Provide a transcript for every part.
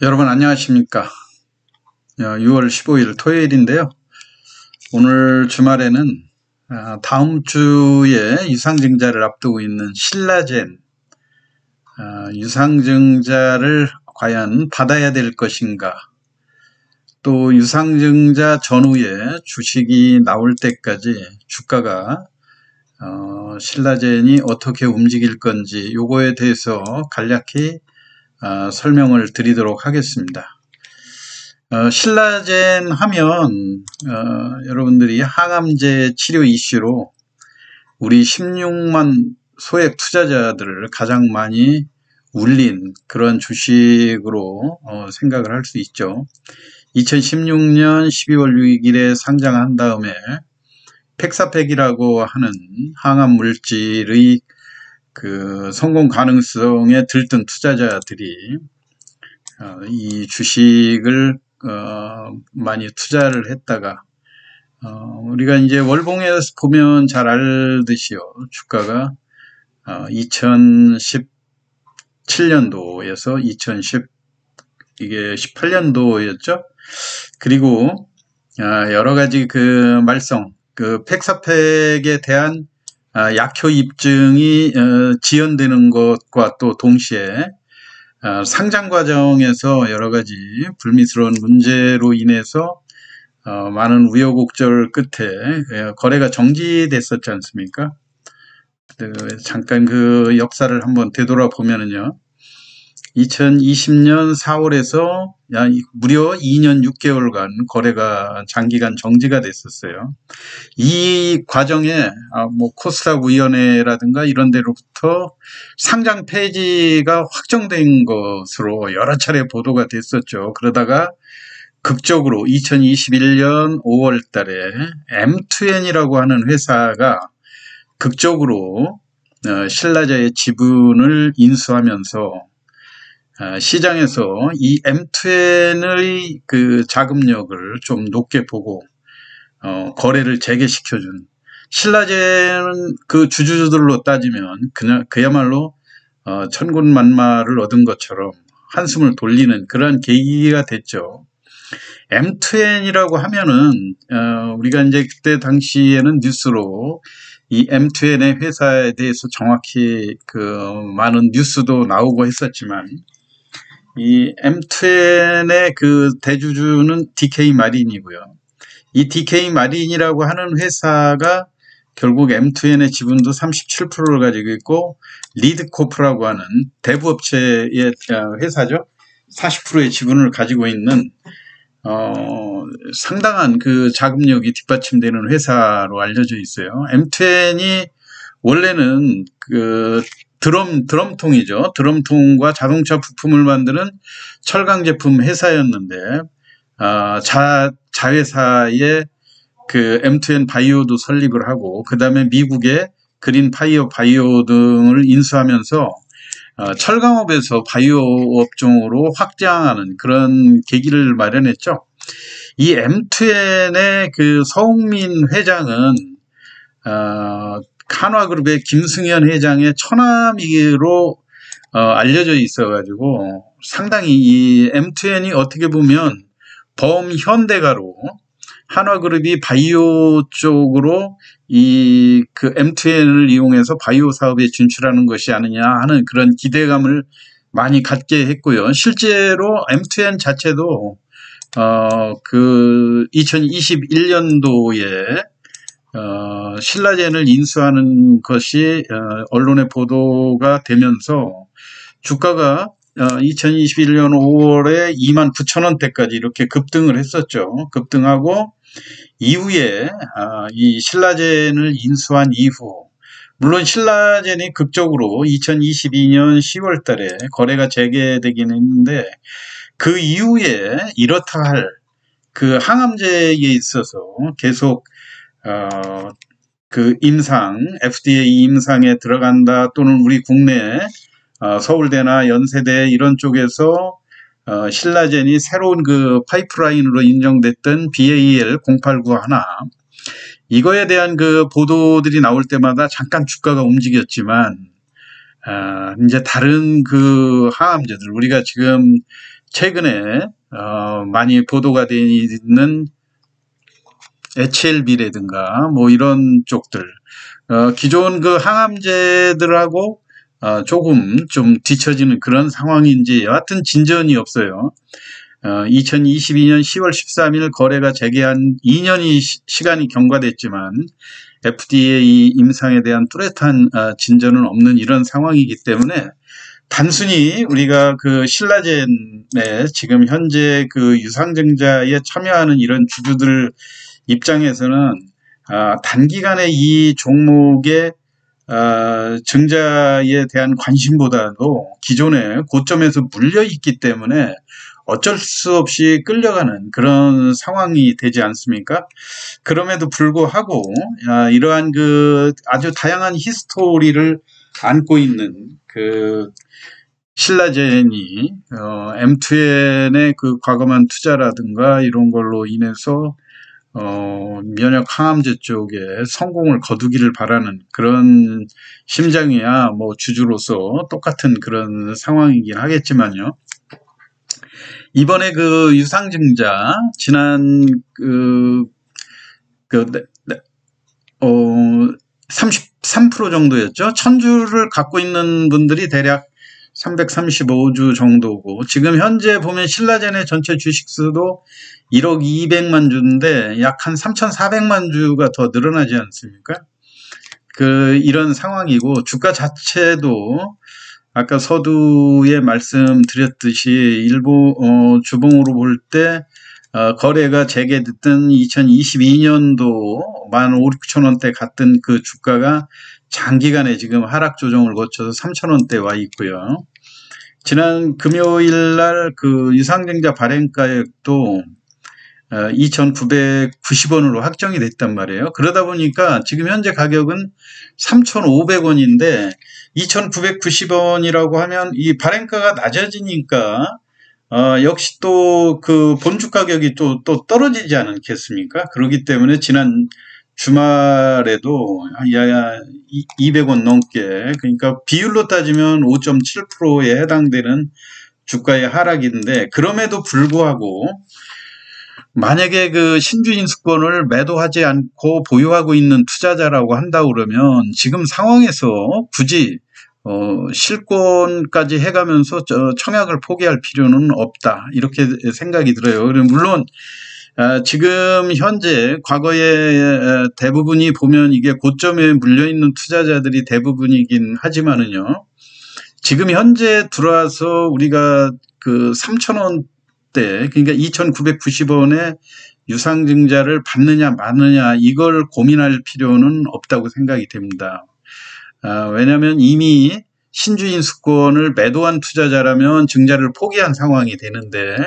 여러분 안녕하십니까? 6월 15일 토요일인데요. 오늘 주말에는 다음 주에 유상증자를 앞두고 있는 신라젠 유상증자를 과연 받아야 될 것인가, 또 유상증자 전후에 주식이 나올 때까지 주가가 신라젠이 어떻게 움직일 건지 요거에 대해서 간략히 설명을 드리도록 하겠습니다. 신라젠 하면 여러분들이 항암제 치료 이슈로 우리 16만 소액 투자자들을 가장 많이 울린 그런 주식으로 생각을 할 수 있죠. 2016년 12월 6일에 상장한 다음에 팩사팩이라고 하는 항암 물질의 그 성공 가능성에 들뜬 투자자들이 이 주식을 많이 투자를 했다가 우리가 이제 월봉에서 보면 잘 알듯이요, 주가가 2017년도에서 이게 18년도였죠. 그리고 여러 가지 그 말썽, 그 팩사팩에 대한 약효 입증이 지연되는 것과 또 동시에 상장 과정에서 여러 가지 불미스러운 문제로 인해서 많은 우여곡절 끝에 거래가 정지됐었지 않습니까? 잠깐 그 역사를 한번 되돌아보면은요, 2020년 4월에서 무려 2년 6개월간 거래가 장기간 정지가 됐었어요. 이 과정에 뭐 코스닥 위원회라든가 이런 데로부터 상장 폐지가 확정된 것으로 여러 차례 보도가 됐었죠. 그러다가 극적으로 2021년 5월 달에 M2N이라고 하는 회사가 극적으로 신라제의 지분을 인수하면서 시장에서 이 M2N의 그 자금력을 좀 높게 보고 거래를 재개시켜준, 신라제는 그 주주들로 따지면 그야말로 천군만마를 얻은 것처럼 한숨을 돌리는 그런 계기가 됐죠. M2N이라고 하면은 우리가 이제 그때 당시에는 뉴스로 이 M2N의 회사에 대해서 정확히 그 많은 뉴스도 나오고 했었지만, 이 M2N의 그 대주주는 DK 마린이고요. 이 DK 마린이라고 하는 회사가 결국 M2N의 지분도 37%를 가지고 있고, 리드코프라고 하는 대부업체의 회사죠. 40%의 지분을 가지고 있는 상당한 그 자금력이 뒷받침되는 회사로 알려져 있어요. M2N이 원래는 그 드럼통이죠. 드럼통과 자동차 부품을 만드는 철강 제품 회사였는데, 자회사의 그 M2N 바이오도 설립을 하고, 그 다음에 미국의 그린 파이어 바이오 등을 인수하면서 철강업에서 바이오 업종으로 확장하는 그런 계기를 마련했죠. 이 M2N의 그 서흥민 회장은 한화그룹의 김승현 회장의 처남이로 알려져 있어가지고, 상당히 이 M2N이 어떻게 보면 범현대가로 한화그룹이 바이오 쪽으로 이 그 M2N을 이용해서 바이오 사업에 진출하는 것이 아니냐 하는 그런 기대감을 많이 갖게 했고요. 실제로 M2N 자체도 그 2021년도에 신라젠을 인수하는 것이 언론에 보도가 되면서 주가가 2021년 5월에 29,000원대까지 이렇게 급등을 했었죠. 급등하고 이후에 이 신라젠을 인수한 이후, 물론 신라젠이 극적으로 2022년 10월 달에 거래가 재개되긴 했는데, 그 이후에 이렇다 할 그 항암제에 있어서 계속 그 FDA 임상에 들어간다, 또는 우리 국내 서울대나 연세대 이런 쪽에서 신라젠이 새로운 그 파이프라인으로 인정됐던 BAL-0891, 이거에 대한 그 보도들이 나올 때마다 잠깐 주가가 움직였지만 이제 다른 그 항암제들, 우리가 지금 최근에 많이 보도가 되어 있는 HLB라든가 뭐 이런 쪽들, 기존 그 항암제들하고 조금 좀 뒤처지는 그런 상황인지 여하튼 진전이 없어요. 2022년 10월 13일 거래가 재개한 2년이 시간이 경과됐지만 FDA 임상에 대한 뚜렷한 진전은 없는 이런 상황이기 때문에 단순히 우리가 그 신라젠에 지금 현재 그 유상증자에 참여하는 이런 주주들 입장에서는 단기간에 이 종목의 증자에 대한 관심보다도 기존의 고점에서 물려 있기 때문에 어쩔 수 없이 끌려가는 그런 상황이 되지 않습니까? 그럼에도 불구하고 이러한 그 아주 다양한 히스토리를 안고 있는 그 신라젠이 M2N의 그 과감한 투자라든가 이런 걸로 인해서 면역 항암제 쪽에 성공을 거두기를 바라는 그런 심정이야 뭐 주주로서 똑같은 그런 상황이긴 하겠지만요. 이번에 그 유상증자 지난 33% 정도였죠. 1000주를 갖고 있는 분들이 대략 335주 정도고, 지금 현재 보면 신라젠의 전체 주식수도 1억 200만 주인데 약 한 3,400만 주가 더 늘어나지 않습니까? 이런 상황이고, 주가 자체도 아까 서두에 말씀드렸듯이 주봉으로 볼 때 거래가 재개됐던 2022년도 15,000원대 갔던 그 주가가 장기간에 지금 하락 조정을 거쳐서 3,000원대 와 있고요. 지난 금요일 날 그 유상증자 발행가액도 2,990원으로 확정이 됐단 말이에요. 그러다 보니까 지금 현재 가격은 3,500원인데 2,990원이라고 하면 이 발행가가 낮아지니까 역시 또 그 본주 가격이 또 떨어지지 않겠습니까? 그렇기 때문에 지난 주말에도 약 200원 넘게, 그러니까 비율로 따지면 5.7%에 해당되는 주가의 하락인데, 그럼에도 불구하고 만약에 그 신주인수권을 매도하지 않고 보유하고 있는 투자자라고 한다 그러면 지금 상황에서 굳이 실권까지 해가면서 청약을 포기할 필요는 없다, 이렇게 생각이 들어요. 물론 지금 현재 과거에 대부분이 보면 이게 고점에 물려있는 투자자들이 대부분이긴 하지만은요, 지금 현재 들어와서 우리가 그 3,000원대, 그러니까 2,990원에 유상증자를 받느냐 마느냐 이걸 고민할 필요는 없다고 생각이 됩니다. 왜냐하면 이미 신주인 수권을 매도한 투자자라면 증자를 포기한 상황이 되는데,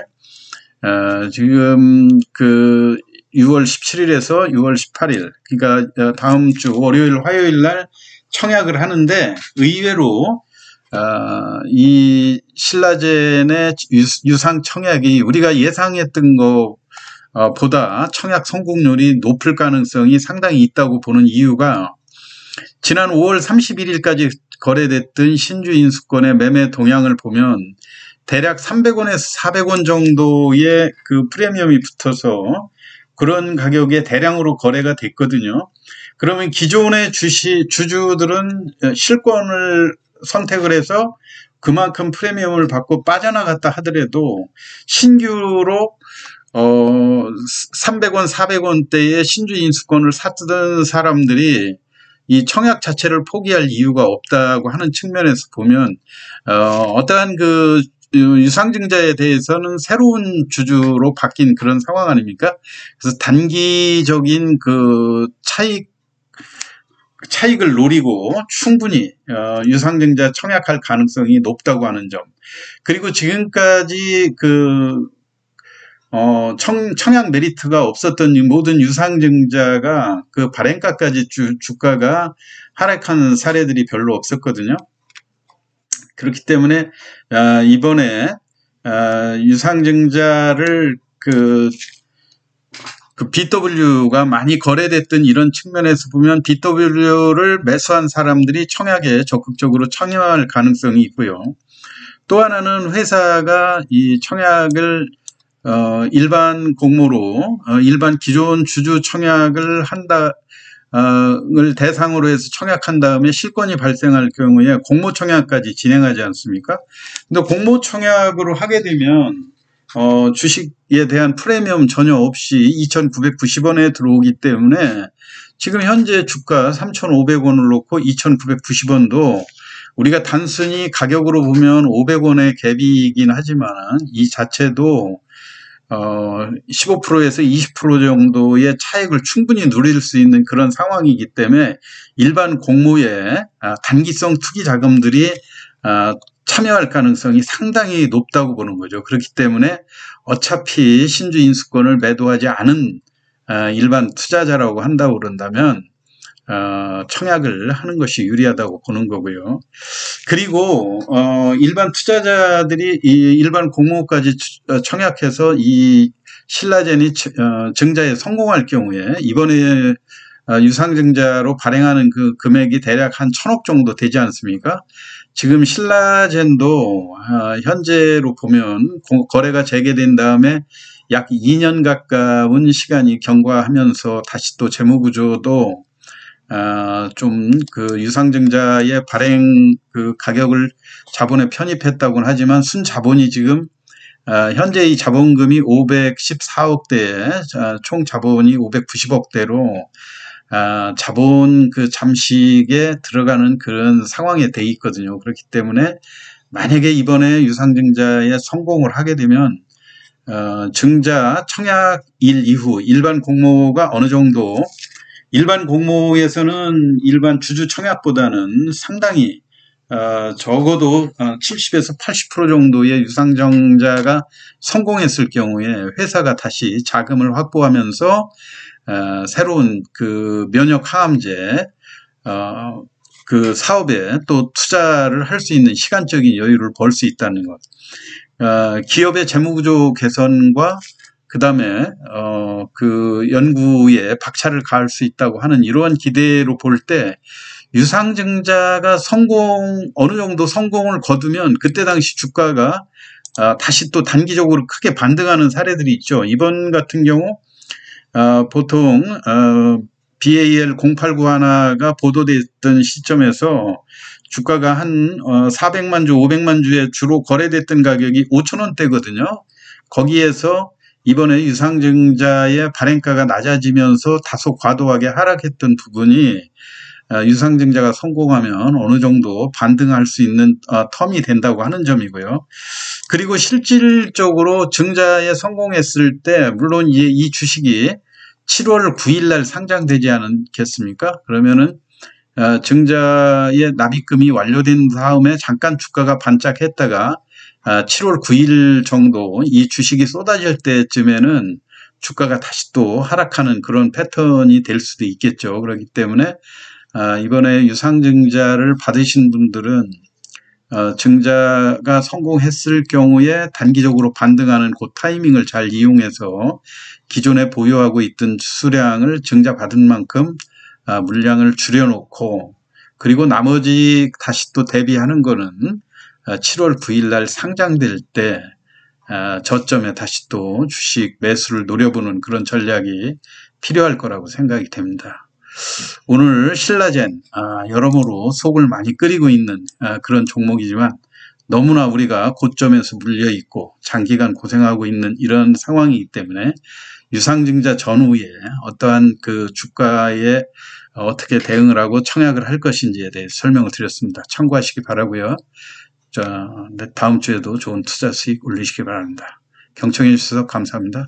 지금 그 6월 17일에서 6월 18일, 그러니까 다음 주 월요일, 화요일 날 청약을 하는데, 의외로 이 신라젠의 유상 청약이 우리가 예상했던 것보다 청약 성공률이 높을 가능성이 상당히 있다고 보는 이유가, 지난 5월 31일까지 거래됐던 신주인수권의 매매 동향을 보면 대략 300원에서 400원 정도의 그 프리미엄이 붙어서 그런 가격에 대량으로 거래가 됐거든요. 그러면 기존의 주주들은 실권을 선택을 해서 그만큼 프리미엄을 받고 빠져나갔다 하더라도 신규로 300원, 400원대의 신주인수권을 샀던 사람들이 이 청약 자체를 포기할 이유가 없다고 하는 측면에서 보면 어떠한 그 유상증자에 대해서는 새로운 주주로 바뀐 그런 상황 아닙니까? 그래서 단기적인 그 차익을 노리고 충분히 유상증자 청약할 가능성이 높다고 하는 점, 그리고 지금까지 그 청약 메리트가 없었던 이 모든 유상증자가 그 발행가까지 주가가 하락하는 사례들이 별로 없었거든요. 그렇기 때문에 이번에 유상증자를 그 BW가 많이 거래됐던 이런 측면에서 보면 BW를 매수한 사람들이 청약에 적극적으로 참여할 가능성이 있고요. 또 하나는 회사가 이 청약을 일반 공모로 일반 기존 주주 청약을 을 대상으로 해서 청약한 다음에 실권이 발생할 경우에 공모 청약까지 진행하지 않습니까? 근데 공모 청약으로 하게 되면 주식에 대한 프리미엄 전혀 없이 2,990원에 들어오기 때문에 지금 현재 주가 3,500원을 놓고 2,990원도 우리가 단순히 가격으로 보면 500원의 갭이긴 하지만 이 자체도 15%에서 20% 정도의 차익을 충분히 누릴 수 있는 그런 상황이기 때문에 일반 공모에 단기성 투기 자금들이 참여할 가능성이 상당히 높다고 보는 거죠. 그렇기 때문에 어차피 신주 인수권을 매도하지 않은 일반 투자자라고 한다고 그런다면 청약을 하는 것이 유리하다고 보는 거고요. 그리고 일반 투자자들이 이 일반 공모까지 청약해서 이 신라젠이 증자에 성공할 경우에 이번에 유상증자로 발행하는 그 금액이 대략 한 1,000억 정도 되지 않습니까? 지금 신라젠도 현재로 보면 거래가 재개된 다음에 약 2년 가까운 시간이 경과하면서 다시 또 재무구조도 좀 그 유상증자의 발행 그 가격을 자본에 편입했다고는 하지만 순자본이 지금 현재 이 자본금이 514억대에 총 자본이 590억대로 자본 그 잠식에 들어가는 그런 상황에 돼 있거든요. 그렇기 때문에 만약에 이번에 유상증자에 성공을 하게 되면 증자 청약일 이후 일반 공모가 어느 정도 일반 공모에서는 일반 주주 청약보다는 상당히 적어도 70에서 80% 정도의 유상증자가 성공했을 경우에 회사가 다시 자금을 확보하면서 새로운 그 면역 항암제 그 사업에 또 투자를 할 수 있는 시간적인 여유를 벌 수 있다는 것. 기업의 재무구조 개선과 그 다음에 그 연구에 박차를 가할 수 있다고 하는 이러한 기대로 볼 때 유상증자가 어느 정도 성공을 거두면 그때 당시 주가가 다시 또 단기적으로 크게 반등하는 사례들이 있죠. 이번 같은 경우 보통 BAL0891가 보도됐던 시점에서 주가가 한 400만 주, 500만 주에 주로 거래됐던 가격이 5,000원대거든요. 거기에서 이번에 유상증자의 발행가가 낮아지면서 다소 과도하게 하락했던 부분이 유상증자가 성공하면 어느 정도 반등할 수 있는 텀이 된다고 하는 점이고요. 그리고 실질적으로 증자에 성공했을 때 물론 이 주식이 7월 9일 날 상장되지 않겠습니까? 그러면은 증자의 납입금이 완료된 다음에 잠깐 주가가 반짝했다가 7월 9일 정도 이 주식이 쏟아질 때쯤에는 주가가 다시 또 하락하는 그런 패턴이 될 수도 있겠죠. 그렇기 때문에 이번에 유상증자를 받으신 분들은 증자가 성공했을 경우에 단기적으로 반등하는 그 타이밍을 잘 이용해서 기존에 보유하고 있던 수량을 증자받은 만큼 물량을 줄여놓고 그리고 나머지 다시 또 대비하는 거는 7월 9일 날 상장될 때 저점에 다시 또 주식 매수를 노려보는 그런 전략이 필요할 거라고 생각이 됩니다. 오늘 신라젠 여러모로 속을 많이 끓이고 있는 그런 종목이지만 너무나 우리가 고점에서 물려 있고 장기간 고생하고 있는 이런 상황이기 때문에 유상증자 전후에 어떠한 그 주가에 어떻게 대응을 하고 청약을 할 것인지에 대해 설명을 드렸습니다. 참고하시기 바라고요. 다음 주에도 좋은 투자 수익 올리시기 바랍니다. 경청해 주셔서 감사합니다.